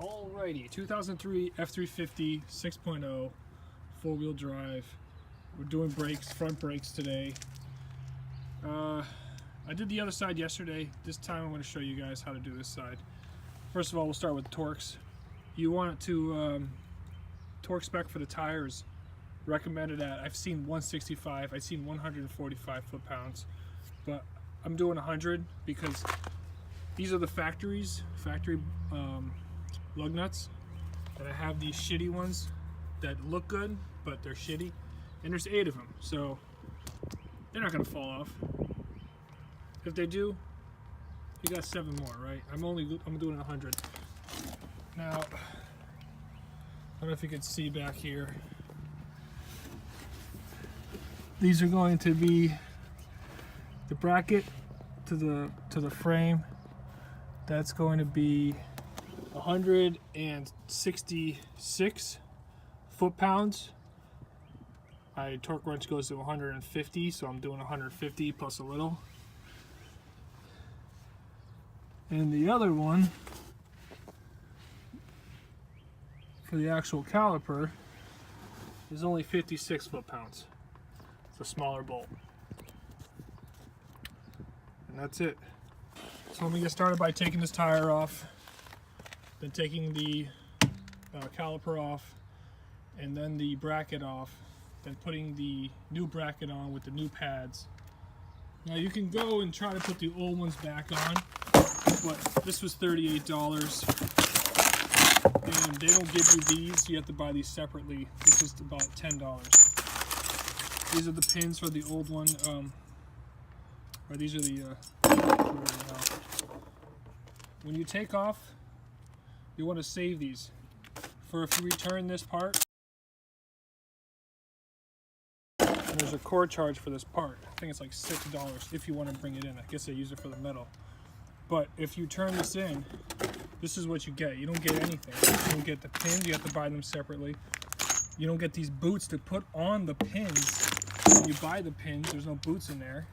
Alrighty, 2003 F350 6.0 four-wheel drive. We're doing brakes, front brakes today. I did the other side yesterday. This time I'm going to show you guys how to do this side. First of all, we'll start with torques. You want it to torque spec for the tires recommended at, I've seen 165, I've seen 145 foot-pounds, but I'm doing 100 because these are the factory lug nuts, and I have these shitty ones that look good but they're shitty, and there's 8 of them, so they're not gonna fall off. If they do, you got 7 more, right? I'm doing 100 now. I don't know if you can see back here. These are going to be the bracket to the frame. That's going to be 166 foot-pounds. My torque wrench goes to 150, so I'm doing 150 plus a little. And the other one, for the actual caliper, is only 56 foot-pounds. It's a smaller bolt. And that's it. So let me get started by taking this tire off, then taking the caliper off, and then the bracket off, then putting the new bracket on with the new pads. Now you can go and try to put the old ones back on, but this was $38, and they don't give you these. You have to buy these separately. This is about $10. These are the pins for the old one, or these are the when you take off, you want to save these for if you return this part. And there's a core charge for this part. I think it's like $6 if you want to bring it in. I guess they use it for the metal. But if you turn this in, this is what you get. You don't get anything. You don't get the pins. You have to buy them separately. You don't get these boots to put on the pins. When you buy the pins, there's no boots in there.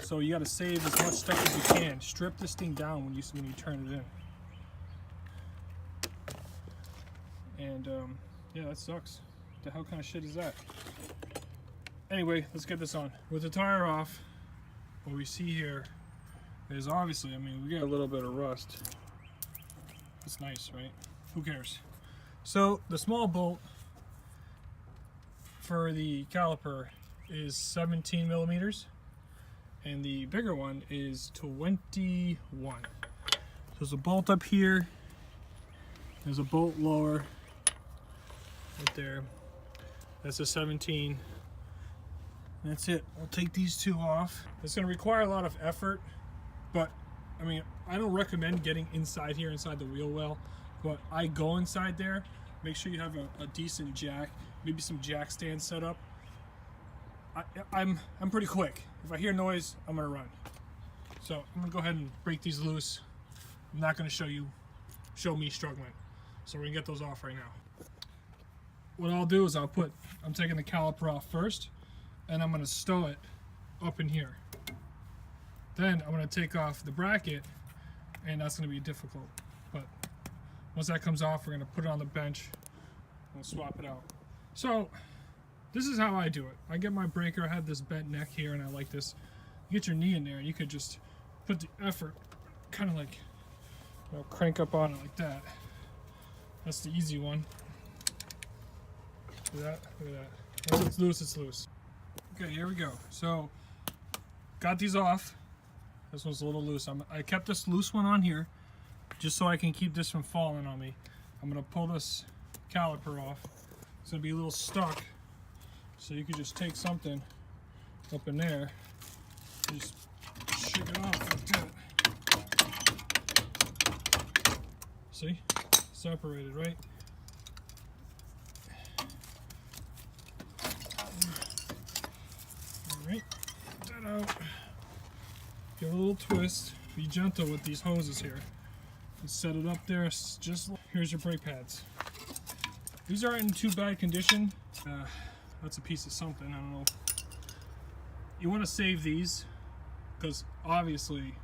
So you got to save as much stuff as you can. Strip this thing down when you turn it in. And yeah, that sucks. What the hell kind of shit is that? Anyway, let's get this on. With the tire off, what we see here is obviously, I mean, we got a little bit of rust. It's nice, right? Who cares? So the small bolt for the caliper is 17 millimeters. And the bigger one is 21. There's a bolt up here. There's a bolt lower right there. That's a 17. That's it. I'll take these 2 off. It's going to require a lot of effort, but I mean, I don't recommend getting inside here, inside the wheel well, but I go inside there. Make sure you have a decent jack, maybe some jack stands set up. I'm pretty quick. If I hear noise, I'm gonna run. So I'm gonna go ahead and break these loose. I'm not gonna show me struggling. So we're gonna get those off right now. What I'll do is I'm taking the caliper off first, and I'm gonna stow it up in here. Then I'm gonna take off the bracket, and that's gonna be difficult. But once that comes off, we're gonna put it on the bench and we'll swap it out. So this is how I do it. I get my breaker. I have this bent neck here, and I like this. You get your knee in there, and you could just put the effort, kind of like, you know, crank up on it like that. That's the easy one. Look at that. Look at that. Once it's loose, it's loose. Okay, here we go. So, got these off. This one's a little loose. I kept this loose one on here, just so I can keep this from falling on me. I'm gonna pull this caliper off. It's gonna be a little stuck. So you could just take something up in there, and just shake it off like that. See? Separated, right? Alright, get that out. Give it a little twist. Be gentle with these hoses here. And set it up there, just here's your brake pads. These aren't in too bad condition. That's a piece of something, I don't know. You want to save these because obviously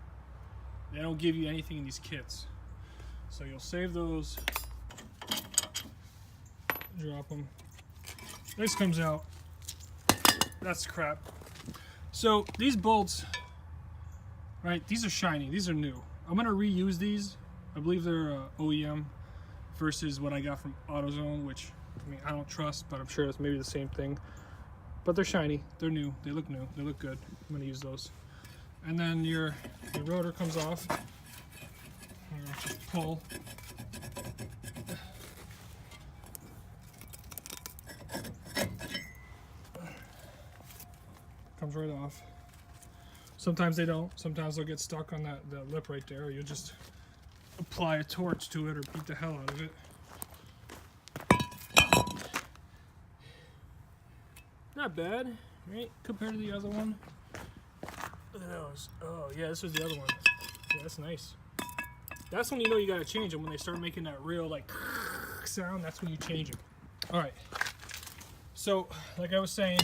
they don't give you anything in these kits. So you'll save those drop them. This comes out. That's crap. So these bolts, right, these are shiny. These are new. I'm going to reuse these. I believe they're OEM versus what I got from AutoZone, which, I mean, I don't trust, but I'm sure it's maybe the same thing. But they're shiny. They're new. They look new. They look good. I'm going to use those. And then your rotor comes off. Just pull. Comes right off. Sometimes they don't. Sometimes they'll get stuck on that lip right there. You'll just apply a torch to it or beat the hell out of it. Not bad, right? Compared to the other one. Look at those. Oh yeah, this was the other one. Yeah, that's nice. That's when you know you gotta change them. When they start making that real like sound, that's when you change them. All right. So, like I was saying,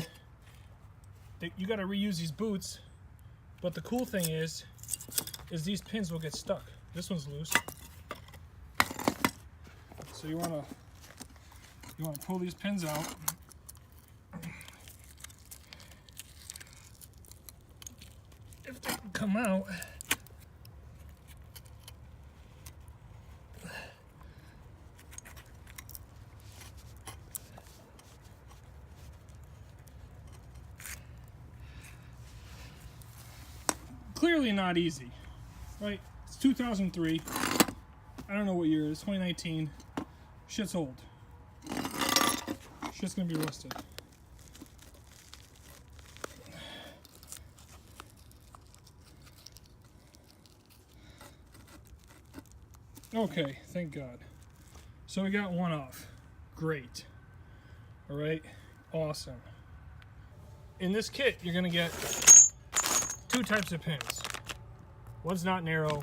you gotta reuse these boots. But the cool thing is these pins will get stuck. This one's loose. So you wanna pull these pins out. If they can come out. Clearly not easy, right? It's 2003. I don't know what year it is, 2019. Shit's old. Shit's gonna be rusted. Okay, thank God. So we got one off. Great. All right, awesome. In this kit, you're gonna get two types of pins. One's not narrow,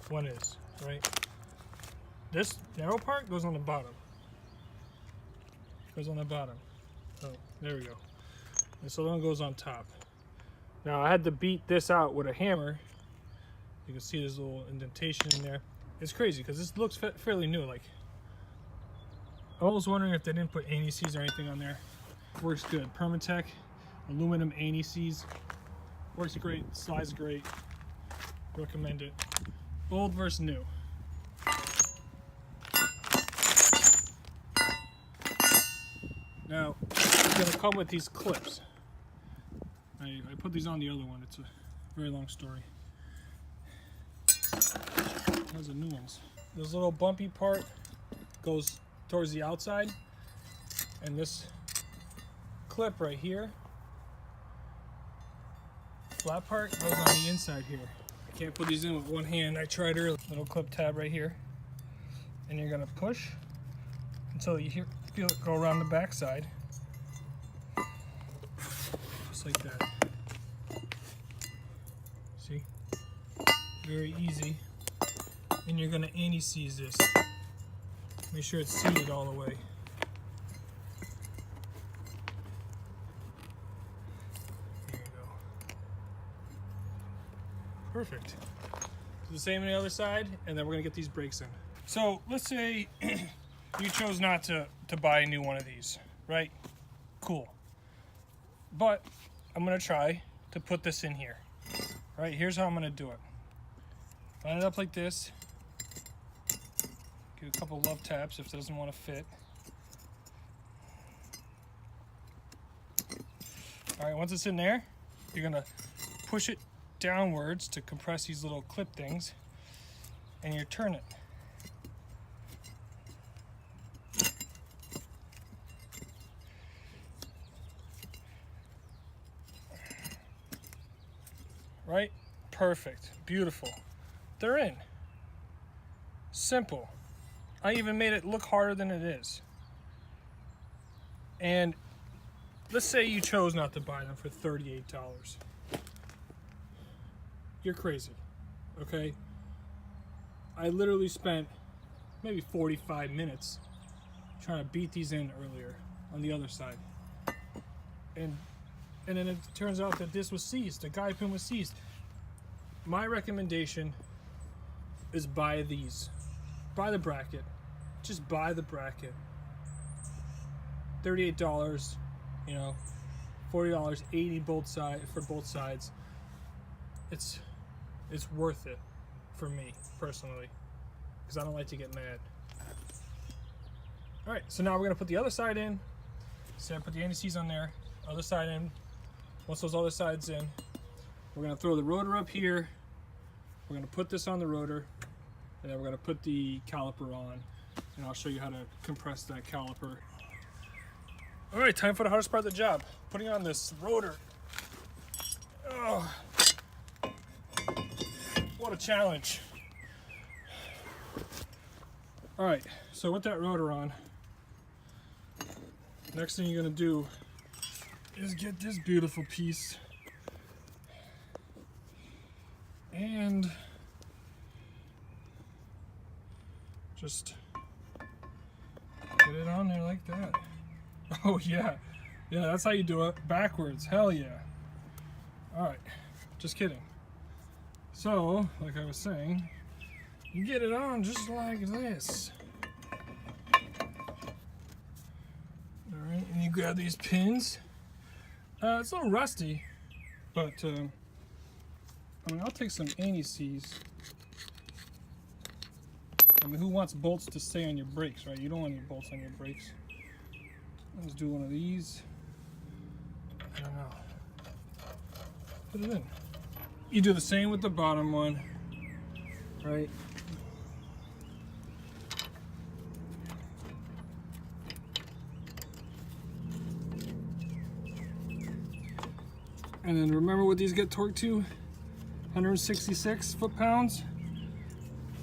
one is, right? This narrow part goes on the bottom. Goes on the bottom. Oh, there we go. And so the one goes on top. Now I had to beat this out with a hammer. You can see there's a little indentation in there. It's crazy because this looks fairly new. Like, I was wondering if they didn't put anti-seize or anything on there. Works good. Permatech, aluminum anti-seize. Works great, slides great. Recommend it. Old versus new. Now, it's going to come with these clips. I put these on the other one. It's a very long story. Those are new ones. This little bumpy part goes towards the outside, and this clip right here, flat part, goes on the inside here. I can't put these in with one hand. I tried earlier. Little clip tab right here, and you're gonna push until you feel it go around the back side, just like that. See, very easy. And you're gonna anti-seize this. Make sure it's seated all the way. There you go. Perfect. Do the same on the other side, and then we're gonna get these brakes in. So let's say you chose not to buy a new one of these, right? Cool. But I'm gonna try to put this in here. Right, here's how I'm gonna do it. Line it up like this. Give a couple love taps if it doesn't want to fit. All right, once it's in there, you're gonna push it downwards to compress these little clip things, and you turn it. Right? Perfect. Beautiful. They're in. Simple. I even made it look harder than it is. And let's say you chose not to buy them for $38. You're crazy, okay? I literally spent maybe 45 minutes trying to beat these in earlier on the other side. And then it turns out that this was seized. The guide pin was seized. My recommendation is buy these. Buy the bracket. Just buy the bracket. $38, you know, $40, $80 both side for both sides. It's worth it for me personally, because I don't like to get mad. All right, so now we're gonna put the other side in. So I put the anti-seize on there, other side in. Once those other sides in, we're gonna throw the rotor up here. We're gonna put this on the rotor, and then we're gonna put the caliper on, and I'll show you how to compress that caliper. All right, time for the hardest part of the job, putting on this rotor. Oh, what a challenge. All right, so with that rotor on, next thing you're gonna do is get this beautiful piece and just get it on there like that. Oh yeah, that's how you do it, backwards, hell yeah. All right, just kidding. So, like I was saying, you get it on just like this. All right, and you grab these pins. It's a little rusty, but I mean, I'll take some anti-seize. I mean, who wants bolts to stay on your brakes, right? You don't want any bolts on your brakes. Let's do one of these. I don't know. Put it in. You do the same with the bottom one, right? And then remember what these get torqued to? 166 foot-pounds.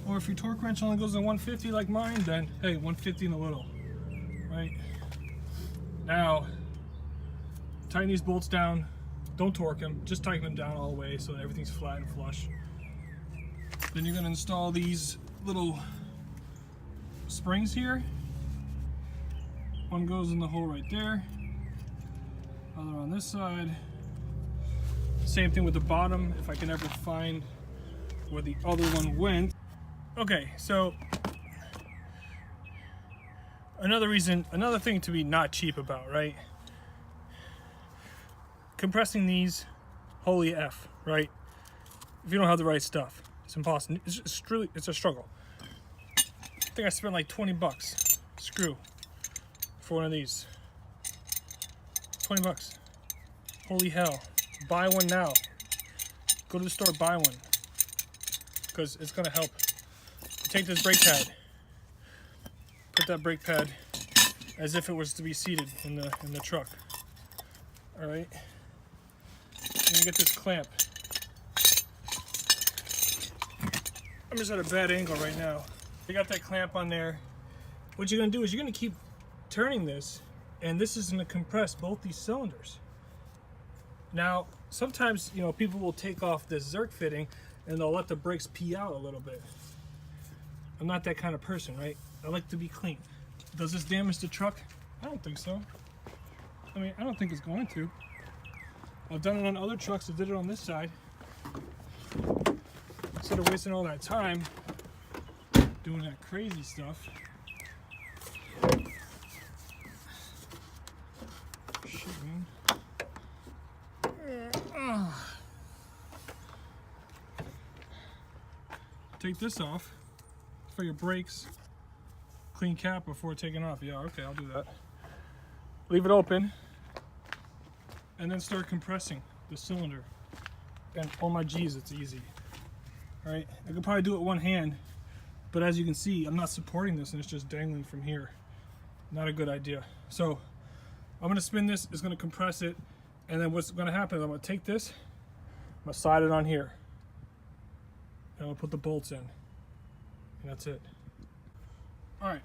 Or if your torque wrench only goes to 150 like mine, then hey, 150 and a little, right? Now, tighten these bolts down. Don't torque them, just tighten them down all the way so that everything's flat and flush. Then you're gonna install these little springs here. One goes in the hole right there, other on this side. Same thing with the bottom, if I can ever find where the other one went. Okay, so another thing to be not cheap about, right? Compressing these, holy F, right? If you don't have the right stuff, it's impossible. It's a struggle. I think I spent like 20 bucks, screw, for one of these. 20 bucks. Holy hell. Buy one now. Go to the store, buy one. Because it's gonna help. Take this brake pad. Put that brake pad as if it was to be seated in the truck. All right. And you get this clamp. I'm just at a bad angle right now. You got that clamp on there. What you're gonna do is you're gonna keep turning this, and this is gonna compress both these cylinders. Now, sometimes, you know, people will take off this Zerk fitting and they'll let the brakes pee out a little bit. I'm not that kind of person, right? I like to be clean. Does this damage the truck? I don't think so. I mean, I don't think it's going to. I've done it on other trucks that did it on this side. Instead of wasting all that time doing that crazy stuff. Shit, man. Take this off for your brakes. Clean cap before taking off. Yeah, okay, I'll do that. Leave it open and then start compressing the cylinder. And oh my geez, it's easy. All right, I could probably do it one hand, but as you can see, I'm not supporting this and it's just dangling from here. Not a good idea. So I'm gonna spin this, it's gonna compress it, and then what's gonna happen is I'm gonna take this, I'm gonna slide it on here, and I'm gonna put the bolts in, and that's it. All right,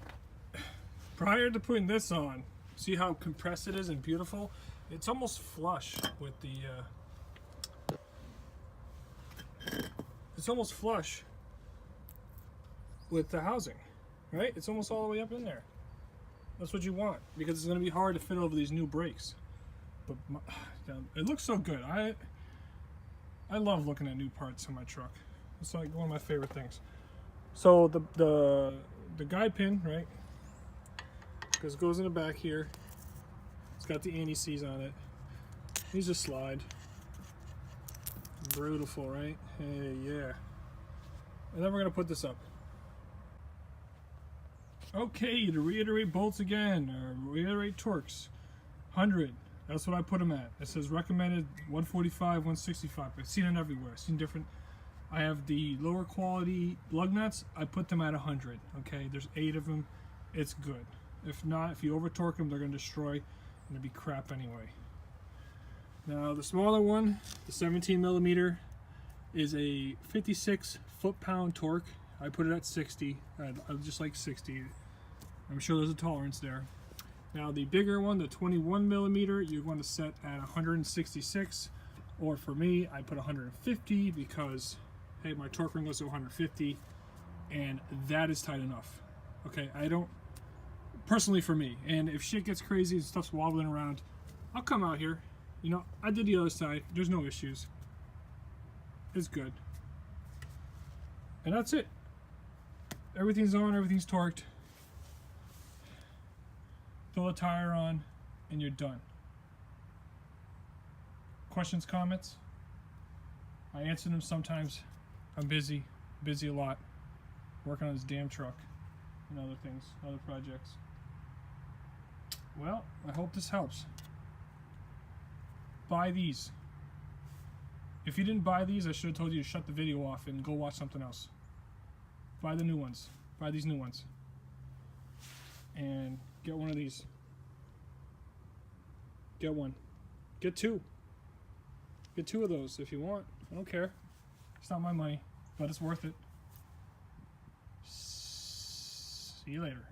prior to putting this on, see how compressed it is and beautiful? It's almost flush with the, housing, right? It's almost all the way up in there. That's what you want, because it's gonna be hard to fit over these new brakes. But it looks so good. I love looking at new parts in my truck. It's like one of my favorite things. So the guide pin, right? Because it goes in the back here. got the anti-seize on it. These just slide. Beautiful, right? Hey, yeah. And then we're gonna put this up. Okay, to reiterate bolts again, or reiterate torques, 100. That's what I put them at. It says recommended 145, 165. I've seen it everywhere. I've seen different. I have the lower quality lug nuts. I put them at 100. Okay, there's 8 of them. It's good. If not, if you over torque them, they're gonna destroy, and they'll be crap anyway. Now the smaller one, the 17 millimeter, is a 56 foot-pound torque. I put it at 60. I just like 60. I'm sure there's a tolerance there. Now the bigger one, the 21 millimeter, you're going to set at 166, or for me, I put 150 because, hey, my torque ring goes to 150, and that is tight enough. Okay, I don't, personally for me, and if shit gets crazy and stuff's wobbling around, I'll come out here. You know, I did the other side. There's no issues. It's good. And that's it. Everything's on, everything's torqued. Throw a tire on, and you're done. Questions, comments? I answer them sometimes. I'm busy a lot, working on this damn truck and other things, other projects. Well, I hope this helps. Buy these. If you didn't buy these, I should have told you to shut the video off and go watch something else. Buy the new ones. Buy these new ones. And get one of these. Get one. Get 2. Get 2 of those if you want. I don't care. It's not my money, but it's worth it. See you later.